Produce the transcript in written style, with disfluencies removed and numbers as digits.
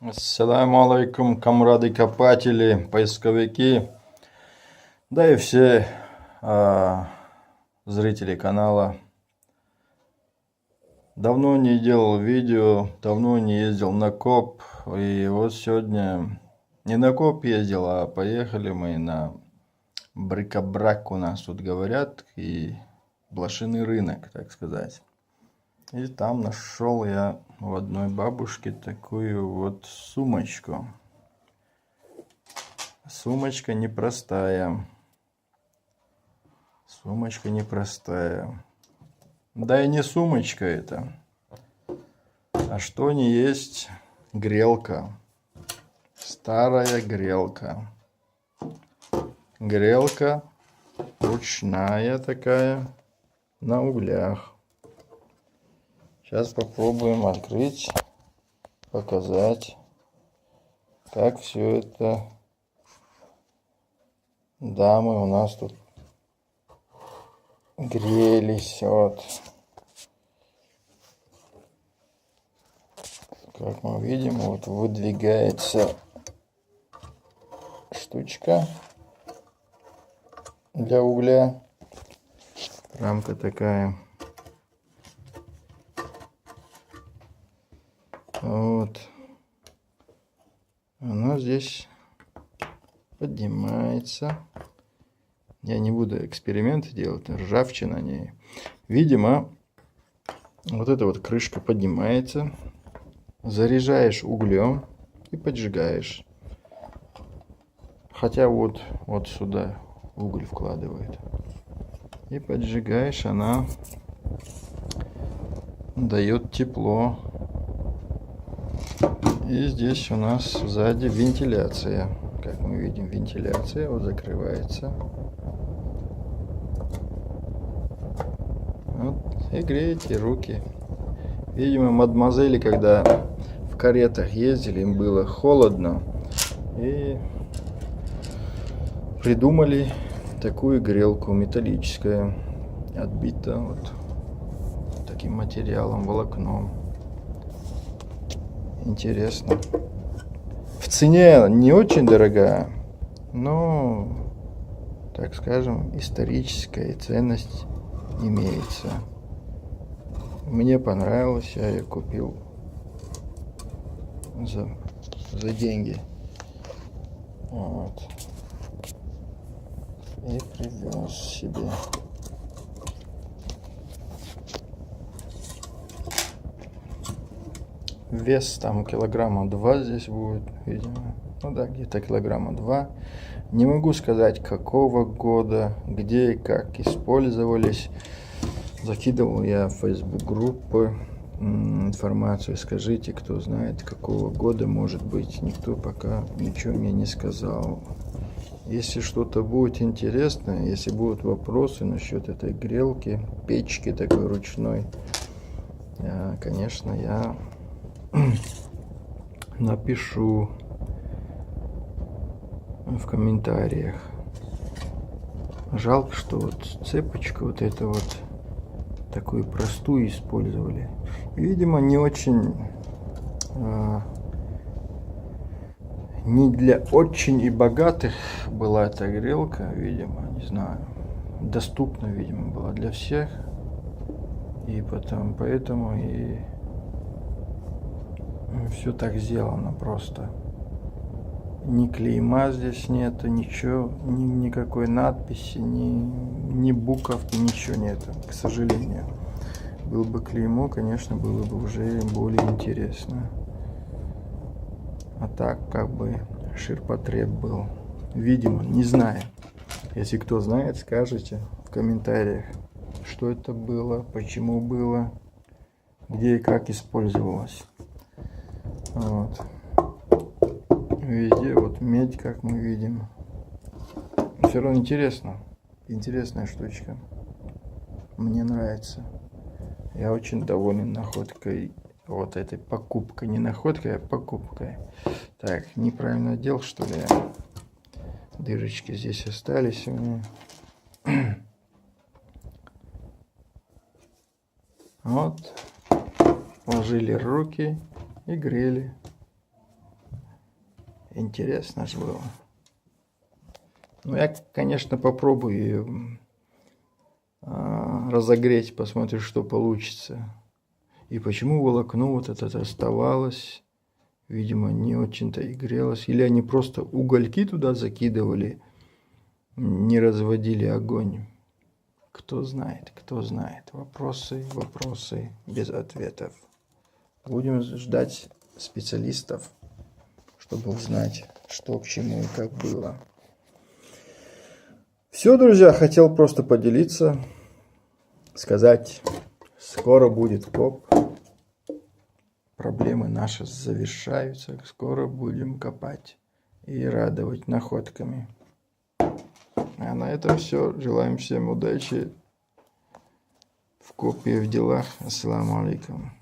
Ассаламу алейкум, комрады-копатели, поисковики, да и все зрители канала. Давно не делал видео, давно не ездил на коп, и вот сегодня не на коп ездил, а поехали мы на брикобрак, у нас тут говорят, и блошиный рынок, так сказать. И там нашел я у одной бабушки такую вот сумочку. Сумочка непростая. Сумочка непростая. Да и не сумочка это. А что не есть грелка. Старая грелка. Грелка ручная такая, на углях. Сейчас попробуем открыть, показать, как все это дамы у нас тут грелись. Вот. Как мы видим, вот выдвигается штучка для угля. Рамка такая. Вот. Она здесь поднимается. Я не буду эксперименты делать, ржавчина на ней. Видимо, вот эта вот крышка поднимается. Заряжаешь углем и поджигаешь. Хотя вот сюда уголь вкладывает. И поджигаешь, она дает тепло. И здесь у нас сзади вентиляция. Как мы видим, вентиляция вот закрывается. Вот, и греете руки. Видимо, мадемуазели, когда в каретах ездили, им было холодно. И придумали такую грелку металлическая. Отбита вот таким материалом, волокном. Интересно. В цене не очень дорогая, но, так скажем, историческая ценность имеется. Мне понравилось, я ее купил за деньги. Вот. И привез себе. Вес там килограмма 2 здесь будет, видимо. Ну да, где-то килограмма 2. Не могу сказать, какого года, где и как использовались. Закидывал я в Facebook группы информацию. Скажите, кто знает, какого года может быть. Никто пока ничего мне не сказал. Если что-то будет интересно, если будут вопросы насчет этой грелки, печки такой ручной, конечно, я напишу в комментариях. Жалко, что вот цепочку вот эту вот такую простую использовали. Видимо, не очень не для очень и богатых была эта грелка, видимо, не знаю, доступна, видимо, была для всех, и поэтому и все так сделано просто. Ни клейма здесь нету, ничего, никакой надписи, ни буковки, ничего нету, к сожалению. Был бы клеймо, конечно, было бы уже более интересно. А так, как бы, ширпотреб был. Видимо, не знаю. Если кто знает, скажите в комментариях, что это было, почему было, где и как использовалось. Вот. Везде вот медь, как мы видим. Все равно интересно. Интересная штучка. Мне нравится. Я очень доволен находкой. Вот этой покупкой. Не находкой, а покупкой. Так, неправильно делал, что ли? Дырочки здесь остались у меня. Вот. Ложили руки и грели. Интересно ж было. Ну, я, конечно, попробую ее разогреть, посмотрю, что получится. И почему волокно вот это оставалось, видимо, не очень-то и грелось. Или они просто угольки туда закидывали, не разводили огонь. Кто знает, кто знает. Вопросы, вопросы без ответов. Будем ждать специалистов, чтобы узнать, что к чему и как было. Все, друзья, хотел просто поделиться, сказать, скоро будет коп. Проблемы наши завершаются, скоро будем копать и радовать находками. А на этом все. Желаем всем удачи в копе, в делах. Ассаламу алейкум.